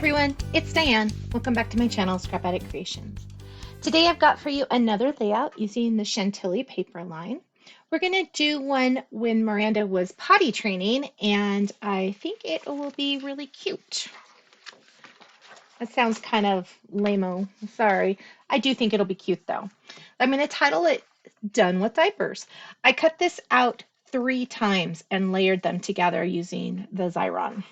everyone, it's Diane. Welcome back to my channel, Scrap Addict Creations. Today I've got for you another layout using the Chantilly paper line. We're going to do one when Miranda was potty training, and I think it will be really cute. That sounds kind of lame-o. Sorry. I do think it'll be cute though. I'm going to title it Done with Diapers. I cut this out 3 times and layered them together using the Xyron.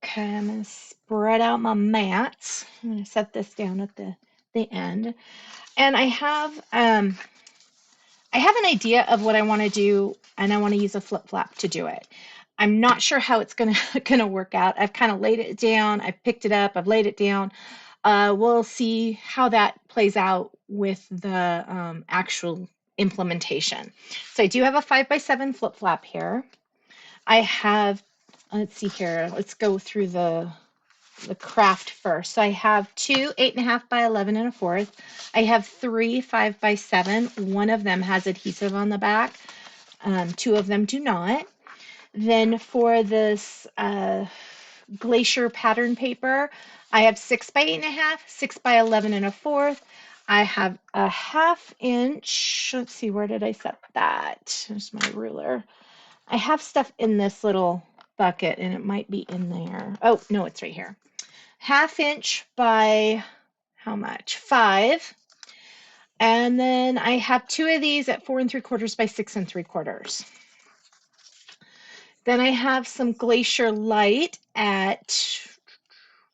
Okay, I'm going to spread out my mats. I'm going to set this down at the end. And I have an idea of what I want to do, and I want to use a flip flap to do it. I'm not sure how it's gonna work out. I've kind of laid it down. I've picked it up. I've laid it down. We'll see how that plays out with the actual implementation. So I do have a 5x7 flip flap here. I have, let's see here. Let's go through the Kraft first. So I have 2 8.5 by 11 1/4. I have 3 5x7. One of them has adhesive on the back. 2 of them do not. Then for this Glacier pattern paper, I have 6 by 8.5, 6 by 11 1/4. I have a 1/2 inch. Let's see, where did I set that? There's my ruler. I have stuff in this little bucket, and it might be in there. Oh, no, it's right here. 1/2 inch by how much? 5. And then I have 2 of these at 4 3/4 by 6 3/4. Then I have some Glacier Light at,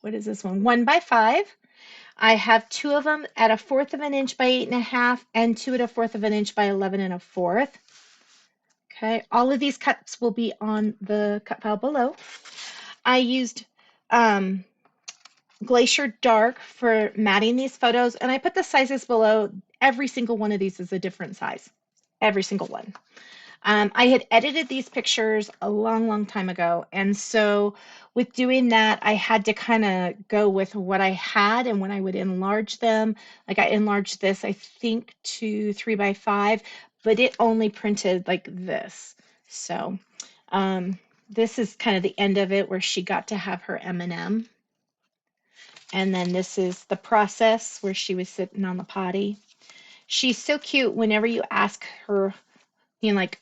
what is this one? 1 by 5. I have 2 of them at 1/4 of an inch by 8.5 and 2 at 1/4 of an inch by 11 1/4. Okay, all of these cuts will be on the cut file below. I used Glacier Dark for matting these photos, and I put the sizes below. Every single one of these is a different size. Every single one. I had edited these pictures a long time ago, and so with doing that, I had to kind of go with what I had and when I would enlarge them. Like I enlarged this, I think, to 3 by 5, but it only printed like this. So this is kind of the end of it where she got to have her M&M. And then this is the process where she was sitting on the potty. She's so cute. Whenever you ask her, like,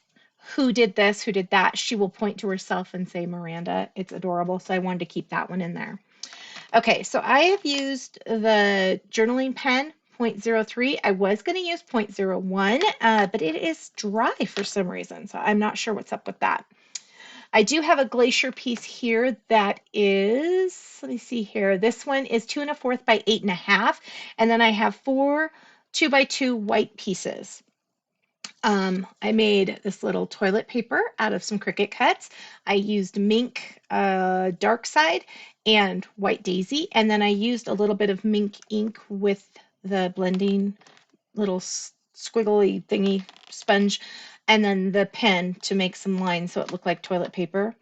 who did this, who did that, she will point to herself and say Miranda. It's adorable. So I wanted to keep that one in there. Okay, so I have used the journaling pen 0.03. I was going to use 0.01, but it is dry for some reason. So I'm not sure what's up with that. I do have a Glacier piece here that is, let me see here. This one is 2 1/4 by 8.5. And then I have 4 2 by 2 white pieces. I made this little toilet paper out of some Cricut cuts. I used mink dark side and white daisy. And then I used a little bit of mink ink with the blending little squiggly thingy sponge, and then the pen to make some lines so it looked like toilet paper.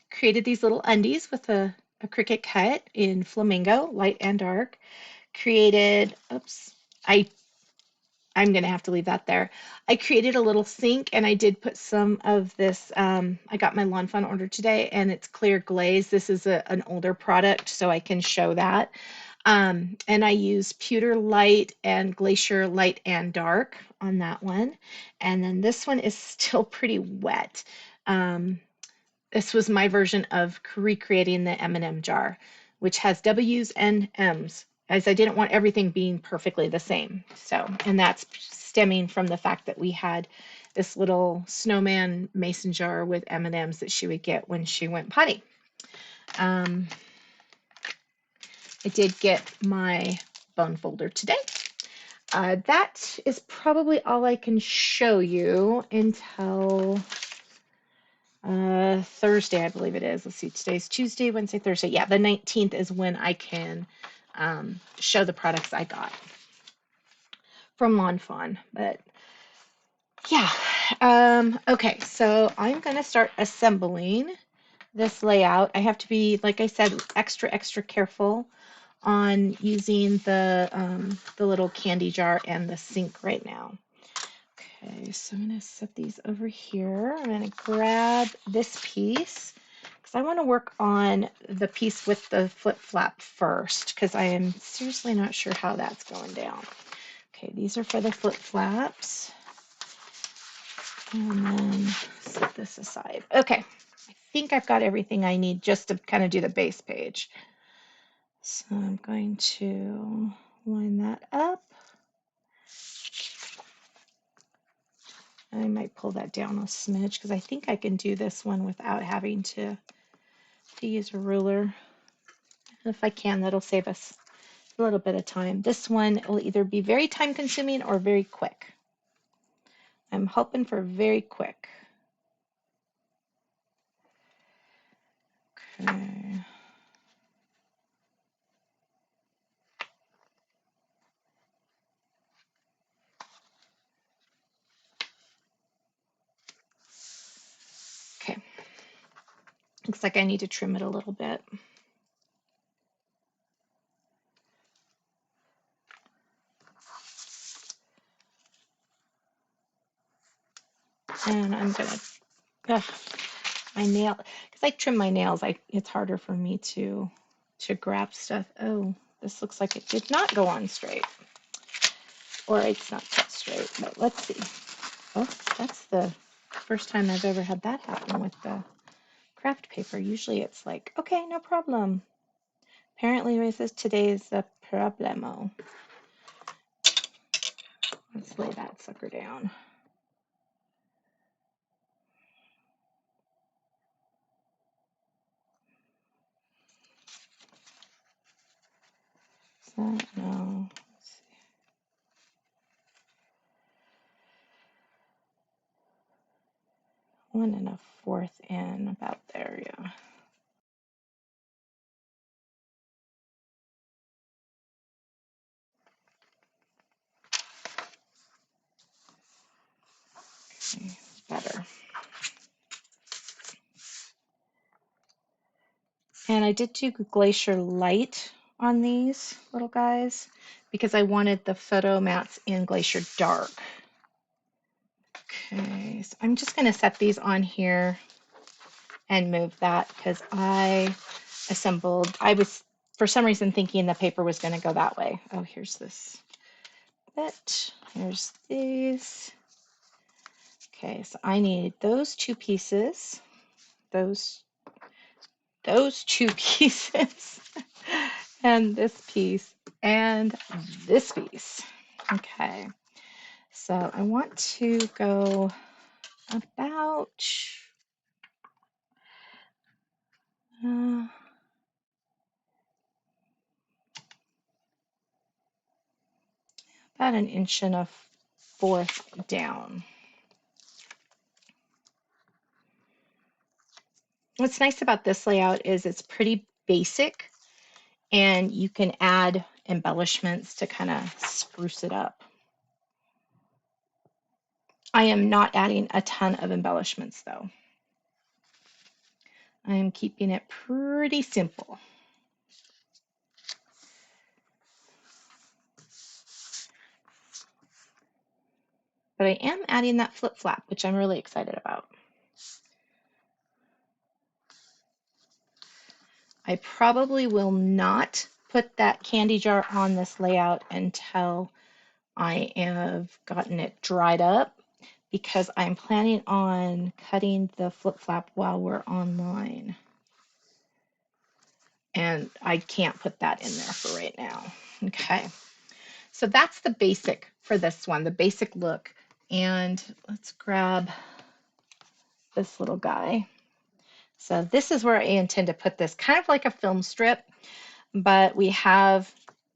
Created these little undies with a Cricut cut in Flamingo, light and dark. Created, oops, I'm going to have to leave that there. I created a little sink, and I did put some of this, I got my Lawn Fawn order today, and it's clear glaze. This is an older product, so I can show that. And I use Pewter Light and Glacier Light and Dark on that one. And then this one is still pretty wet. This was my version of recreating the M&M jar, which has W's and M's, as I didn't want everything being perfectly the same. So, and that's stemming from the fact that we had this little snowman mason jar with M&Ms that she would get when she went potty. I did get my bone folder today. That is probably all I can show you until Thursday, I believe it is. Let's see, today's Tuesday, Wednesday, Thursday. Yeah, the 19th is when I can show the products I got from Lawn Fawn. But yeah, okay, so I'm going to start assembling this layout. I have to be, like I said, extra careful on using the little candy jar and the sink right now. Okay, so I'm going to set these over here. I'm going to grab this piece because I want to work on the piece with the flip flap first, because I am seriously not sure how that's going down. Okay, these are for the flip flaps. And then set this aside. Okay, I think I've got everything I need just to kind of do the base page. So I'm going to line that up. I might pull that down a smidge because I think I can do this one without having to use a ruler. And if I can, that'll save us a little bit of time. This one will either be very time consuming or very quick. I'm hoping for very quick. Okay. Okay. Looks like I need to trim it a little bit. And I'm gonna, my nail, because I trim my nails, it's harder for me to grab stuff. Oh, this looks like it did not go on straight. Or it's not cut straight, but let's see. Oh, that's the first time I've ever had that happen with the craft paper. Usually it's like, okay, no problem. Apparently today is a problemo. Let's lay that sucker down. Is that, no. Let's see. 1 1/4 in, about there, yeah. Okay, better. And I did do Glacier Light on these little guys because I wanted the photo mats in Glacier Dark. Okay, so I'm just going to set these on here and move that because I was for some reason thinking the paper was going to go that way. Oh, here's this bit. Here's these. Okay, so I need those two pieces, those two pieces, and this piece, and this piece. Okay, so I want to go about about 1 1/4 down. What's nice about this layout is it's pretty basic and you can add embellishments to kind of spruce it up. I am not adding a ton of embellishments though. I am keeping it pretty simple. But I am adding that flip flap, which I'm really excited about. I probably will not put that candy jar on this layout until I have gotten it dried up because I'm planning on cutting the flip flap while we're online. And I can't put that in there for right now. Okay, so that's the basic for this one, the basic look. And let's grab this little guy. So this is where I intend to put this, kind of like a film strip, but we have,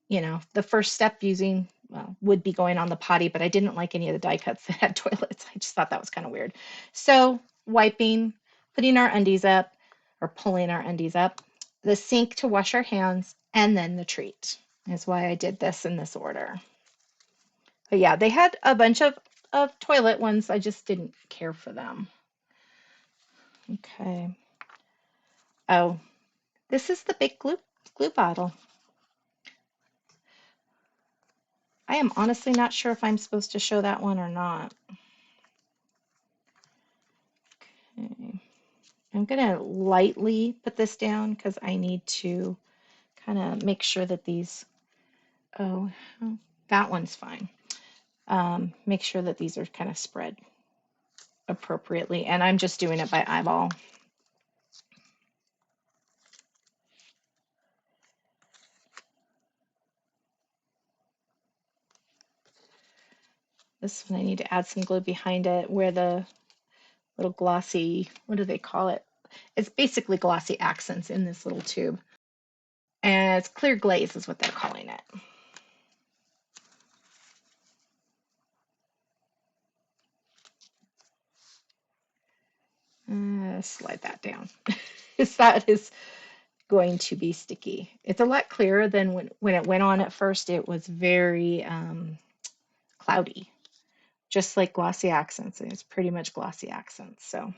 you know, the first step using, well, would be going on the potty, but I didn't like any of the die cuts that had toilets. I just thought that was kind of weird. So wiping, putting our undies up, or pulling our undies up, the sink to wash our hands, and then the treat is why I did this in this order. But yeah, they had a bunch of toilet ones. I just didn't care for them. Okay. Oh, this is the big glue bottle. I am honestly not sure if I'm supposed to show that one or not. Okay. I'm going to lightly put this down because I need to kind of make sure that these, oh, that one's fine. Make sure that these are kind of spread appropriately. And I'm just doing it by eyeball. This one I need to add some glue behind it where the little glossy, what do they call it? It's basically glossy accents in this little tube. And it's clear glaze is what they're calling it. Slide that down. That is going to be sticky. It's a lot clearer than when it went on at first. It was very cloudy, just like glossy accents. And it's pretty much glossy accents. So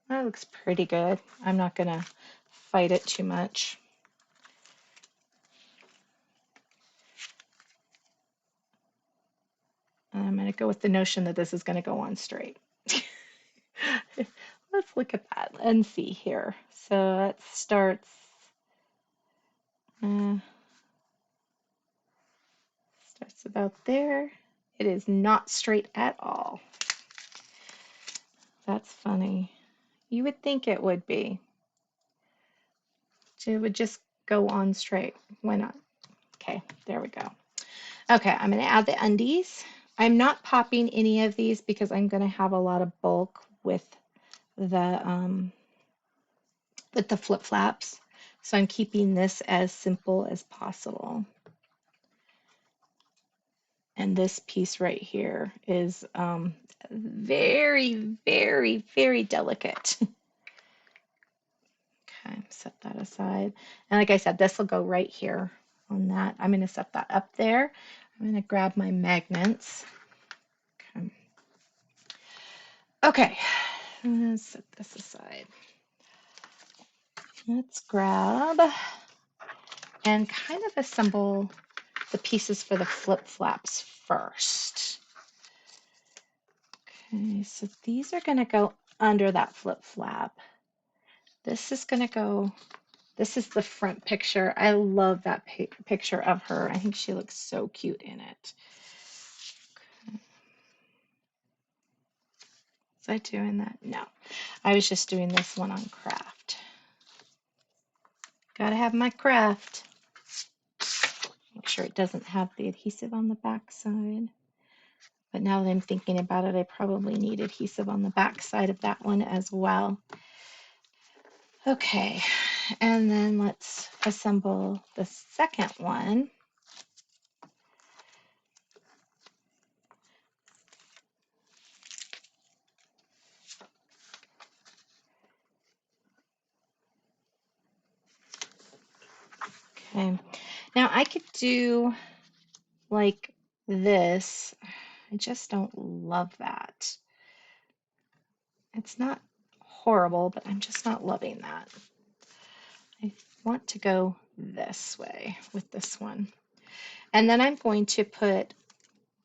that looks pretty good. I'm not going to fight it too much. I'm going to go with the notion that this is going to go on straight. Let's look at that and see here. So it starts about there. It is not straight at all. That's funny. You would think it would be. It would just go on straight. Why not? Okay, there we go. Okay, I'm going to add the undies. I'm not popping any of these because I'm going to have a lot of bulk with the flip flaps. So I'm keeping this as simple as possible. And this piece right here is very, very, very delicate. Okay, set that aside. And like I said, this will go right here on that. I'm going to set that up there. I'm going to grab my magnets. Okay. Okay, let's set this aside. Let's grab and kind of assemble the pieces for the flip flaps first. Okay, so these are going to go under that flip flap. This is going to go, this is the front picture. I love that picture of her. I think she looks so cute in it. Okay. Was I doing that? No, I was just doing this one on Kraft. Gotta have my Kraft. Make sure it doesn't have the adhesive on the back side. But now that I'm thinking about it, I probably need adhesive on the back side of that one as well. Okay, and then let's assemble the second one. Okay, now I could do like this. I just don't love that. It's not horrible, but I'm just not loving that. I want to go this way with this one. And then I'm going to put,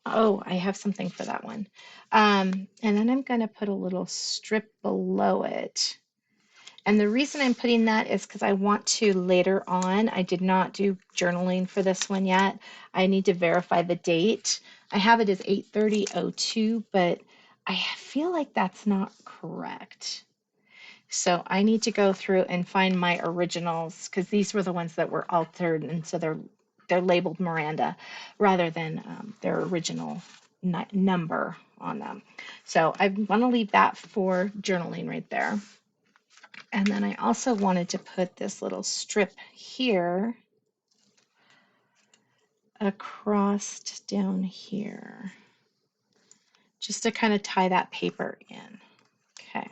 oh, I have something for that one. And then I'm going to put a little strip below it. And the reason I'm putting that is because I want to later on, I did not do journaling for this one yet. I need to verify the date. I have it as 8/30/02, but I feel like that's not correct. So I need to go through and find my originals because these were the ones that were altered, and so they're labeled Miranda rather than their original number on them. So I want to leave that for journaling right there. And then I also wanted to put this little strip here across down here, just to kind of tie that paper in. Okay,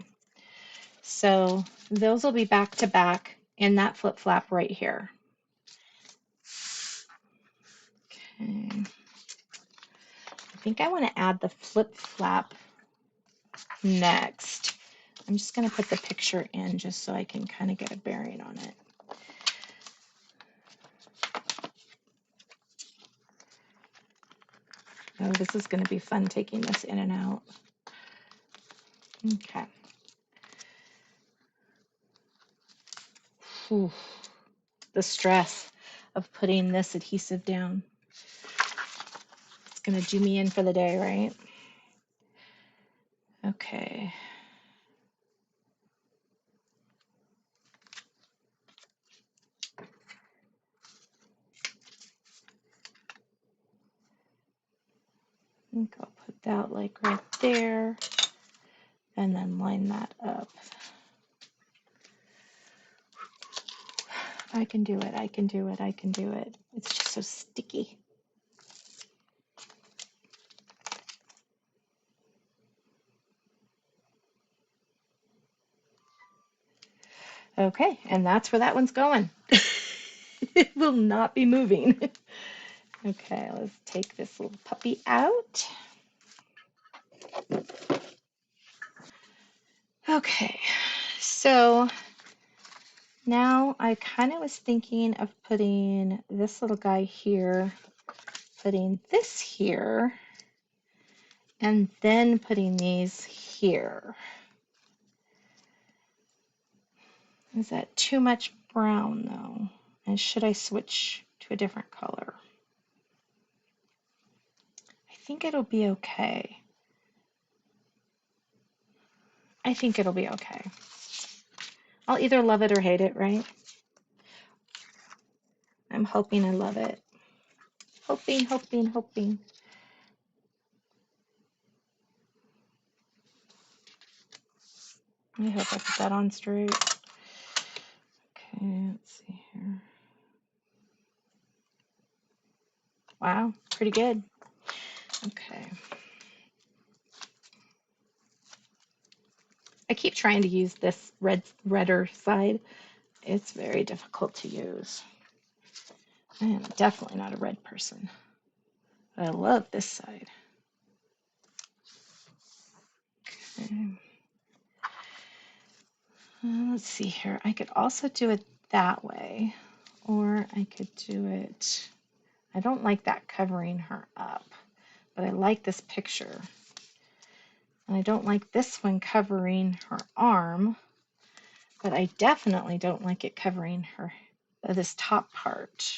so those will be back to back in that flip flap right here. Okay, I think I want to add the flip flap next. I'm just going to put the picture in just so I can kind of get a bearing on it. Oh, this is going to be fun taking this in and out. Okay. Whew. The stress of putting this adhesive down. It's going to do me in for the day, right? Okay. I think I'll put that like right there and then line that up. I can do it, I can do it, I can do it. It's just so sticky. Okay, and that's where that one's going. It will not be moving. Okay, let's take this little puppy out. Okay, so now I kind of was thinking of putting this little guy here, putting this here, and then putting these here. Is that too much brown though? And should I switch to a different color? I think it'll be okay. I think it'll be okay. I'll either love it or hate it, right? I'm hoping I love it. Hoping, hoping, hoping. I hope I put that on straight. Okay, let's see here. Wow, pretty good. Okay. I keep trying to use this redder side. It's very difficult to use. I am definitely not a red person. But I love this side. Okay. Let's see here. I could also do it that way, or I could do it. I don't like that covering her up, but I like this picture. And I don't like this one covering her arm, but I definitely don't like it covering her, this top part.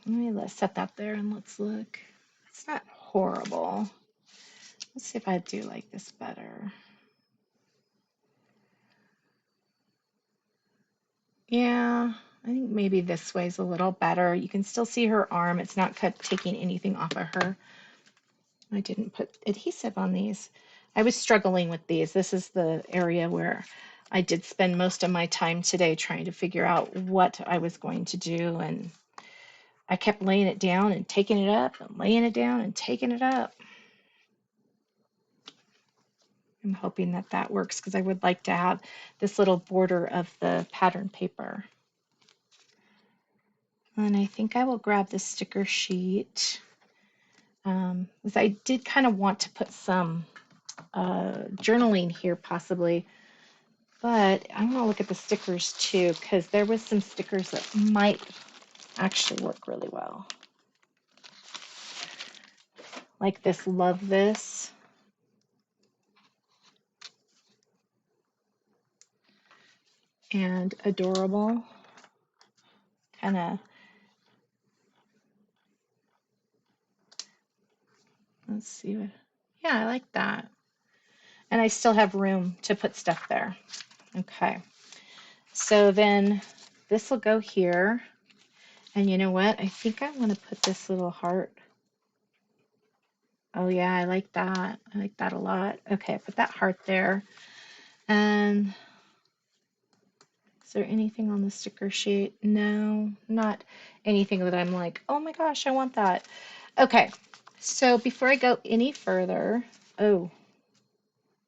Let's set that there and let's look. It's not horrible. Let's see if I do like this better. Yeah, I think maybe this way is a little better. You can still see her arm. It's not taking anything off of her. I didn't put adhesive on these. I was struggling with these. This is the area where I did spend most of my time today trying to figure out what I was going to do. And I kept laying it down and taking it up and laying it down and taking it up. I'm hoping that that works because I would like to have this little border of the pattern paper. And I think I will grab the sticker sheet. Because I did kind of want to put some journaling here possibly, but I'm going to look at the stickers too because there was some stickers that might actually work really well. Like this Love This. And Adorable. Kind of, let's see what, yeah, I like that. And I still have room to put stuff there. Okay. So then this will go here. And you know what? I think I want to put this little heart. Oh yeah, I like that. I like that a lot. Okay, put that heart there. And is there anything on the sticker sheet? No, not anything that I'm like, oh my gosh, I want that. Okay, so before I go any further, oh,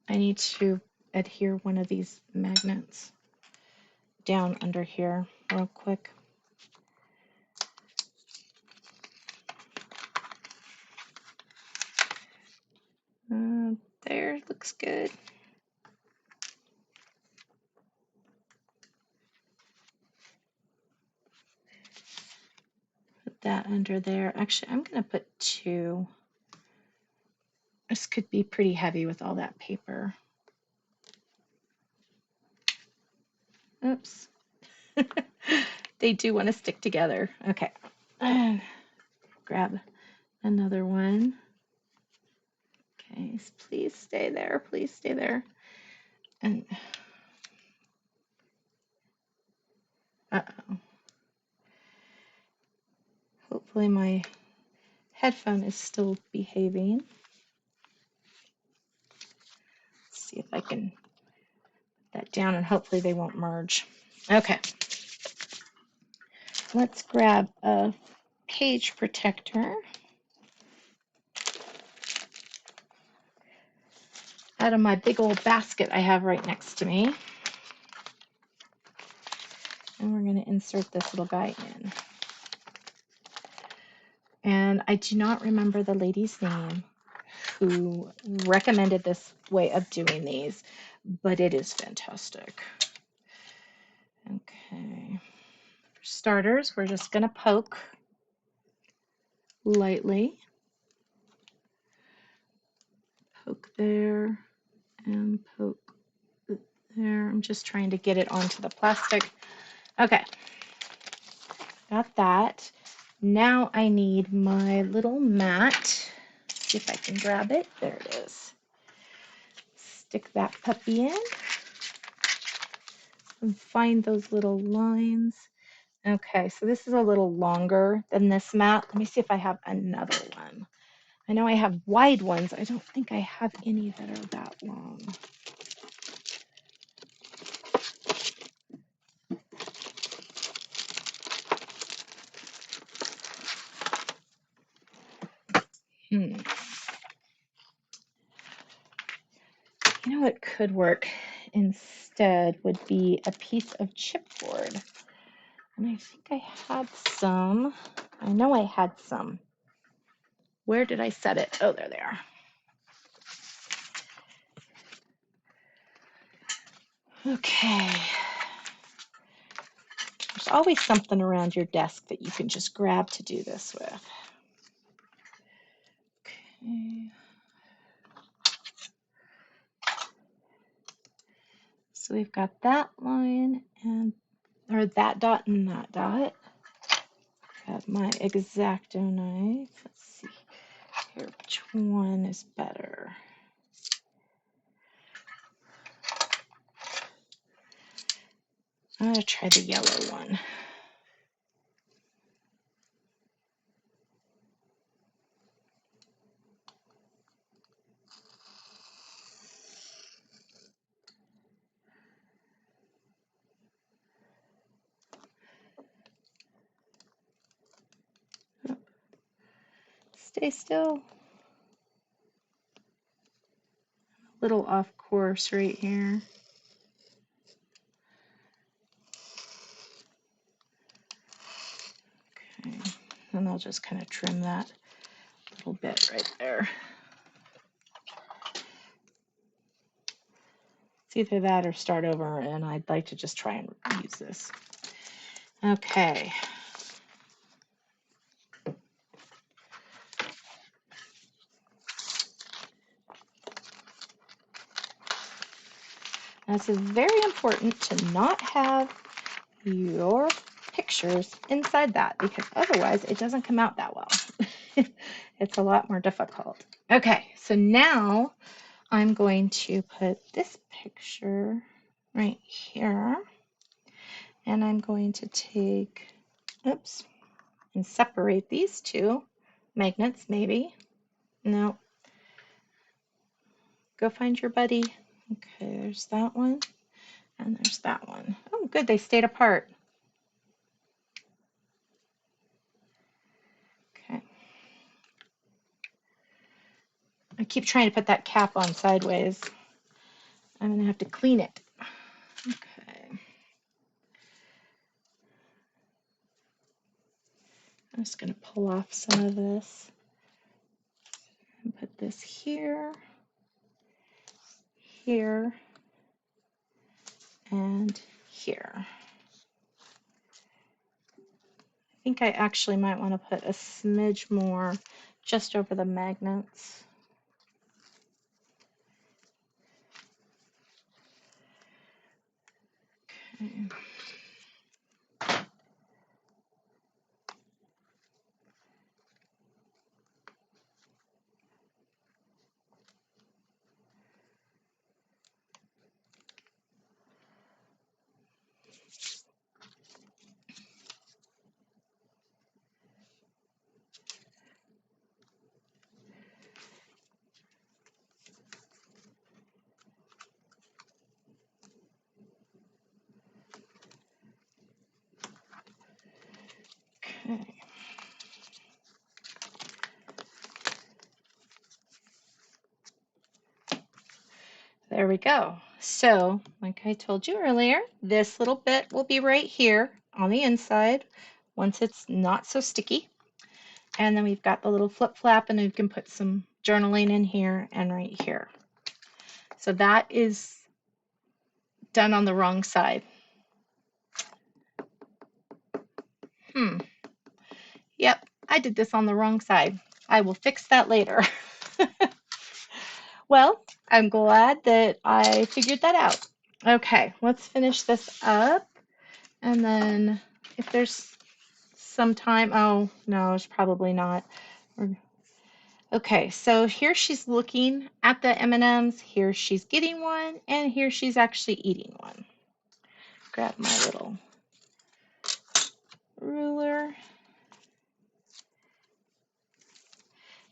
I need to adhere one of these magnets down under here real quick. There, looks good. Put that under there. Actually, I'm going to put 2. This could be pretty heavy with all that paper. Oops. They do want to stick together. Okay. Grab another one. Okay, please stay there. Please stay there. And uh-oh. Hopefully my headphone is still behaving. Let's see if I can put that down and hopefully they won't merge. Okay. Let's grab a page protector out of my big old basket I have right next to me. And we're going to insert this little guy in. And I do not remember the lady's name who recommended this way of doing these, but it is fantastic. Okay. For starters, we're just going to poke lightly. Poke there and poke there. I'm just trying to get it onto the plastic. Okay. Got that. Now I need my little mat. See if I can grab it. There it is. Stick that puppy in and find those little lines. Okay, so this is a little longer than this mat. Let me see if I have another one. I know I have wide ones. I don't think I have any that are that long. You know what could work instead would be a piece of chipboard. And I think I had some. I know I had some. Where did I set it? Oh, there they are. Okay. There's always something around your desk that you can just grab to do this with. Okay. So we've got that line and or that dot and that dot. Got my X-Acto knife. Let's see here, which one is better? I'm gonna try the yellow one. Stay still. A little off course right here. Okay, and I'll just kind of trim that little bit right there. It's either that or start over, and I'd like to just try and use this. Okay. Now, it's very important to not have your pictures inside that because otherwise it doesn't come out that well. It's a lot more difficult. Okay, so now I'm going to put this picture right here, and I'm going to take, oops, and separate these two magnets, maybe. No. Go find your buddy. Okay, there's that one, and there's that one. Oh, good, they stayed apart. Okay. I keep trying to put that cap on sideways. I'm going to have to clean it. Okay. I'm just going to pull off some of this and put this here, here, and here. think I actually might want to put a smidge more just over the magnets. Okay. Okay. There we go. So, like I told you earlier, this little bit will be right here on the inside once it's not so sticky. And then we've got the little flip flap, and you can put some journaling in here and right here. So that is done on the wrong side. Yep, I did this on the wrong side. I will fix that later. Well, I'm glad that I figured that out. Okay, let's finish this up. And then if there's some time, oh, no, it's probably not. Okay, so here she's looking at the M&Ms, here she's getting one, and here she's actually eating one. Grab my little ruler.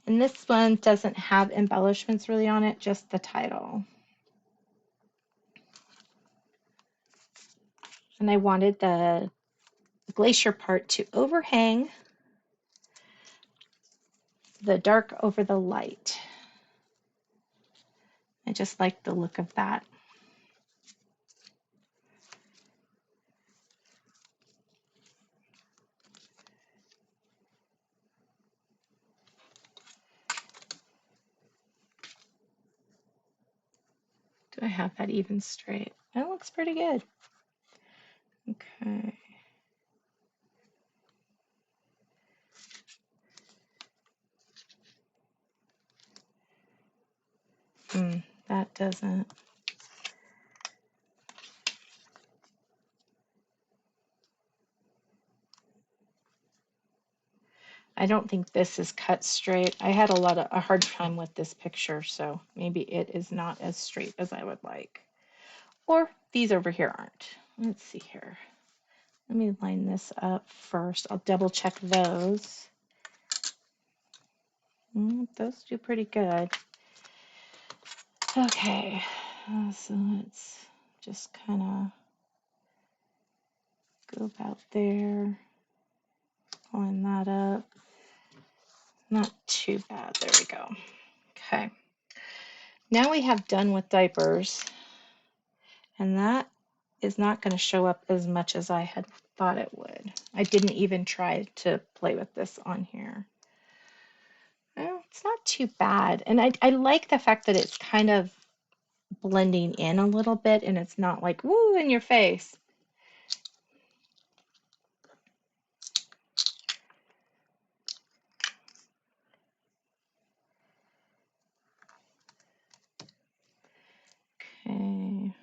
And this one doesn't have embellishments really on it, just the title. And I wanted the glacier part to overhang the dark over the light. I just like the look of that. Do I have that even straight? That looks pretty good. Okay. That doesn't. I don't think this is cut straight. I had a hard time with this picture, so maybe it is not as straight as I would like. Or these over here aren't. Let's see here. Let me line this up first. I'll double check those. Those do pretty good. Okay, so let's just kind of go about there. Line that up. Not too bad. There we go. Okay. Now we have done with diapers, and that is not going to show up as much as I had thought it would. I didn't even try to play with this on here. Well, it's not too bad. And I like the fact that it's kind of blending in a little bit and it's not like, woo, in your face. Okay.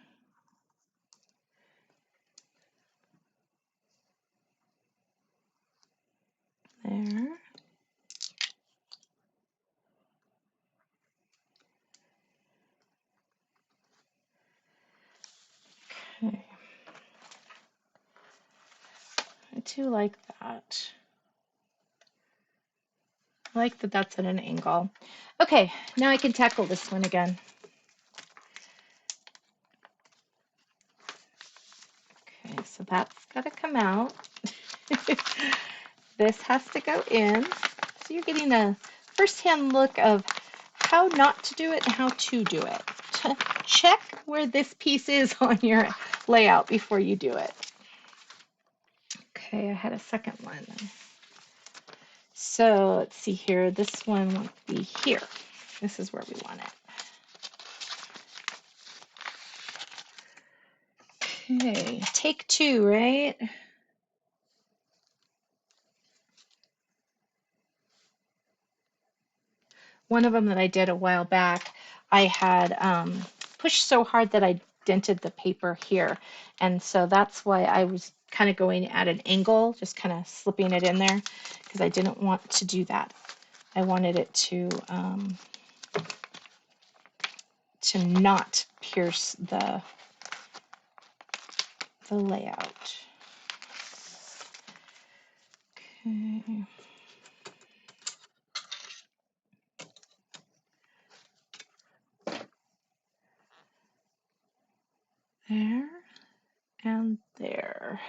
There. Okay. I do like that. I like that that's at an angle. Okay, now I can tackle this one again. Okay, so that's got to come out. This has to go in. So you're getting a first-hand look of how not to do it and how to do it. Check where this piece is on your layout before you do it. Okay, I had a second one. So let's see here. This one will be here. This is where we want it. Okay, take two, right? one of them that I did a while back, I had pushed so hard that I dented the paper here. And so that's why I was kind of going at an angle, just kind of slipping it in there because I didn't want to do that. I wanted it to not pierce the layout. Okay. There and there.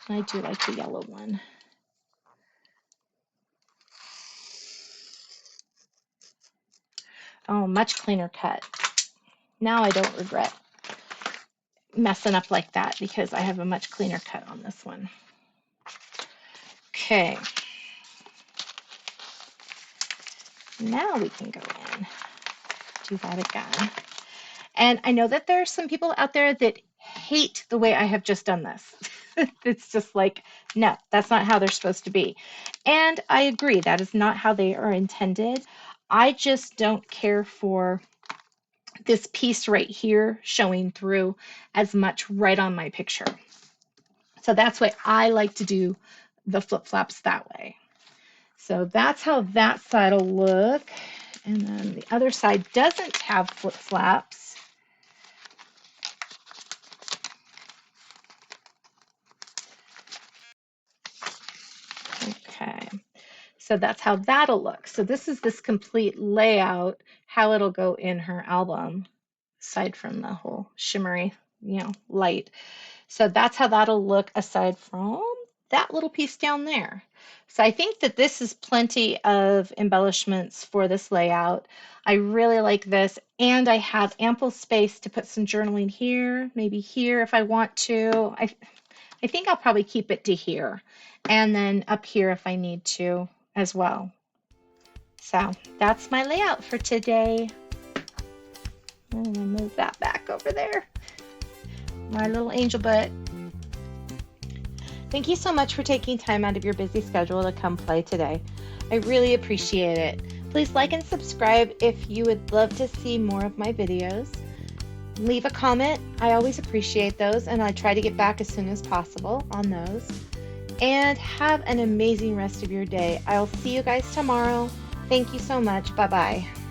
I do like the yellow one. Oh, much cleaner cut. Now I don't regret messing up like that because I have a much cleaner cut on this one. Okay. Now we can go in, do that again. And I know that there are some people out there that hate the way I have just done this. It's just like, no, that's not how they're supposed to be. And I agree, that is not how they are intended. I just don't care for this piece right here showing through as much right on my picture. So that's why I like to do the flip flaps that way. So that's how that side will look. And then the other side doesn't have flip flaps. Okay, so that's how that'll look. So this is this complete layout, how it'll go in her album, aside from the whole shimmery, light. So that's how that'll look aside from that little piece down there. So I think that this is plenty of embellishments for this layout. I really like this, and I have ample space to put some journaling here, maybe here if I want to. I think I'll probably keep it to here, and then up here if I need to as well. So that's my layout for today. I'm gonna move that back over there. My little angel butt. Thank you so much for taking time out of your busy schedule to come play today. I really appreciate it. Please like and subscribe if you would love to see more of my videos. Leave a comment. I always appreciate those, and I try to get back as soon as possible on those. And have an amazing rest of your day. I'll see you guys tomorrow. Thank you so much. Bye-bye.